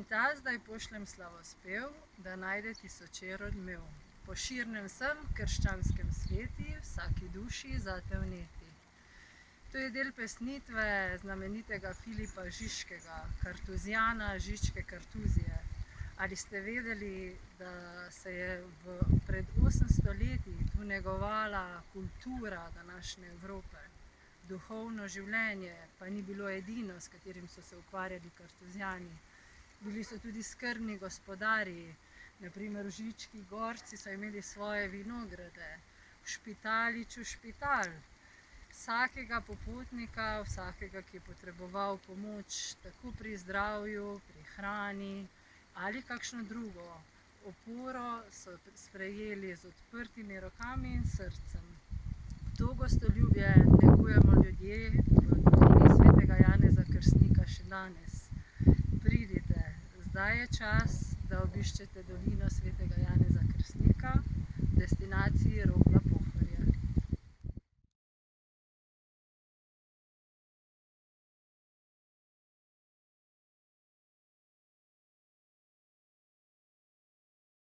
In ta zdaj pošljem slavospev, da najde tisočero dmev. Po širnem vsem krščanskem sveti, vsaki duši zate vneti. To je del pesnitve znamenitega Filipa Žižkega, kartuzijana Žičke Kartuzije. Ali ste vedeli, da se je pred 800 leti tu negovala kultura današnje Evrope? Duhovno življenje pa ni bilo edino, s katerim so se ukvarjali kartuzijani. Bili so tudi skrbni gospodarji, na primer v Žički gorci so imeli svoje vinograde, v Špitaliču špital. Vsakega popotnika, vsakega, ki je potreboval pomoč tako pri zdravju, pri hrani ali kakšno drugo oporo, so sprejeli z odprtimi rokami in srcem. To gostoljubje negujemo ljudje v dolini svetega Janeza Krstnika še danes. Pridite, zdaj je čas, da obiščete dolino svetega Janeza Krstnika v destinaciji Rogla.